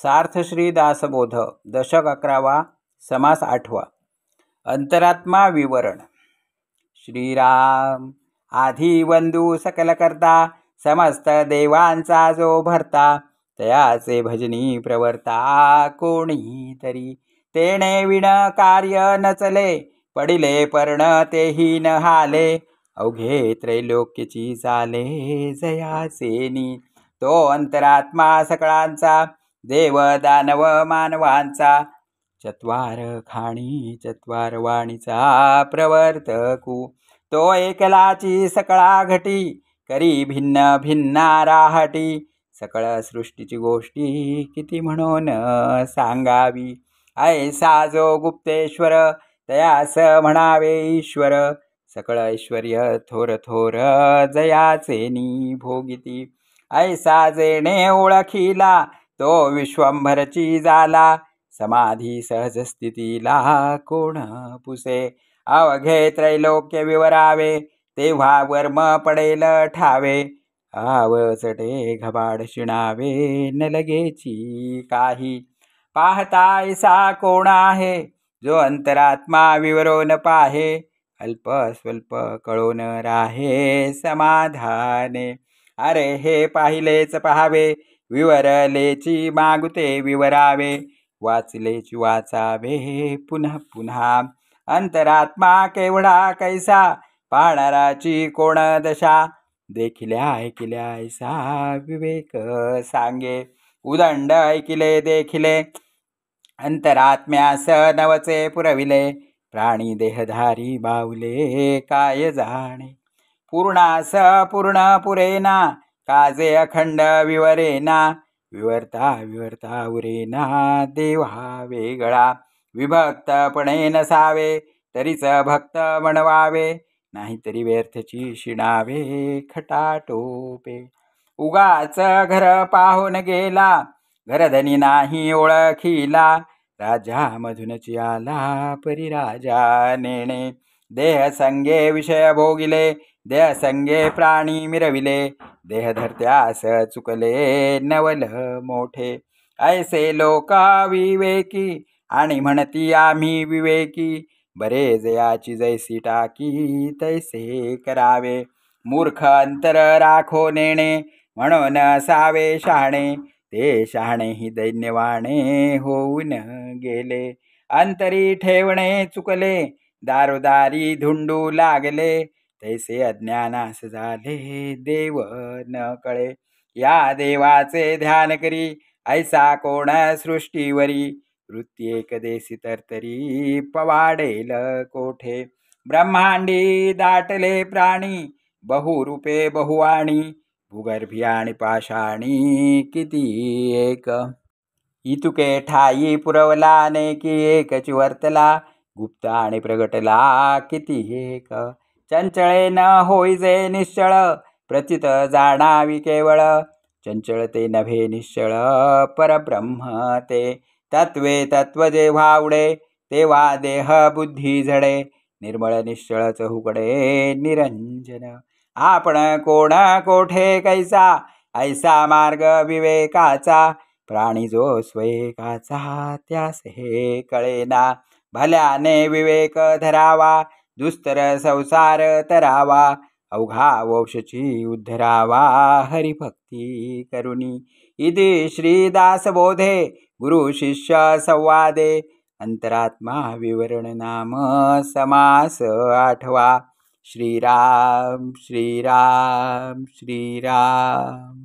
सार्थ श्री दासबोध दशक 11 समास 8 अंतरात्मा विवरण। श्रीराम आधी वंदू सकल करता, समस्त देवांचा जो भरता, तयाचे भजनी प्रवर्ता कोणी तरी, तेणे विण कार्य न चले, पडिले पर्ण तेही न हाले, अवघे त्रैलोक्यची चाले जयासेनी, तो अंतरात्मा सकळांचा, देव दानव मानवांचा, चत्वार खाणी चत्वार वाणीचा प्रवर्तकू, तो एकलाची सकळा घटी, करी भिन्न भिन्ना राहटी, सकळ सृष्टीची गोष्टी किती म्हणून सांगावी, ऐसा जो गुप्तेश्वर, तयास म्हणावे ईश्वर, सकळ ऐश्वर्य थोर थोर जयाचेनी भोगिती, ऐसा जेणे ओळखीला, तो विश्वंभरची झाला, समाधी सहज स्थितीला कोण पुसे, अवघे त्रैलोक्य विवरावे, तेव्हा वर्म पडेल ठावे, आवचटे घबाड शिणावे न लगेची काही, पाहता ऐसा कोण आहे, जो अंतरात्मा विवरून पाहे, अल्प स्वल्प कळून राहे समाधाने, अरे हे पाहिलेच पहावे, विवरलेची मागुते विवरावे, वाचलेची वाचावे पुन्हा पुन्हा, अंतरात्मा केवढा कैसा, पाहणाराची कोण दशा, देखिल्या ऐकिल्या ऐसा विवेक सांगे, उदंड ऐकिले देखिले, अंतरात्म्यास नवचे पुरविले, प्राणी देहधारी बाहुले काय जाणे, पूर्णास पूर्ण पुरेना, काजे अखंड विवरेना, विवरता विवरता उरेना देवा वेगळा, विभक्तपणे नसावे, तरीच भक्त म्हणवावे, नाहीतरी व्यर्थची शिणावे खटाटोपे, उगाच घर पाहून गेला, घरधनी नाही ओळखीला, राजा मधूनची आला परी राजा नेणे, देह संगे विषय भोगिले, देह संगे प्राणी मिरविले, देह धरत्यास चुकले नवल मोठे, ऐसे लोक विवेकी, आणि म्हणती आम्ही विवेकी, बरे जयाची जैसी टाकी तैसे करावे, मूर्ख अंतर राखो नेणे, म्हणून असावे शहाणे, ते शहाणे ही दैन्यवाणे होऊन गेले, अंतरी ठेवणे चुकले, दारोदारी धुंडू लागले, तैसे अज्ञानास झाले देव न कळे, या देवाचे ध्यान करी, ऐसा कोण सृष्टीवरी, वृत्ती एकदेशी तरतरी पवाडेल कोठे, ब्रह्मांडी दाटले प्राणी, बहुरूपे बहुवाणी, भूगर्भी आणि पाषाणी किती एक, इतुके ठाई पुरवला अनेकी एकची वर्तला, गुप्त आणि प्रगटला किती एक, चंचळे न होईजे निश्चळ, प्रचित जाणावी केवळ, चंचळ ते नभे निश्चळ परब्रह्म ते, तत्वे तत्व जेव्हा उडे, तेव्हा देह बुद्धी झडे, निर्मळ निश्चळ चहुकडे निरंजन, आपण कोण कोठे कैसा, ऐसा मार्ग विवेकाचा, प्राणी जो स्वयेकाचा त्यास हे कळेना, भल्याने विवेक धरावा, दुस्तर संसार तरावा, अवघा वंशची उद्धरावा हरिभक्ती करुणी, इति श्री दासबोधे गुरु शिष्य संवादे, अंतरात्मा विवरण नाम समास 8 श्रीराम श्रीराम श्रीराम।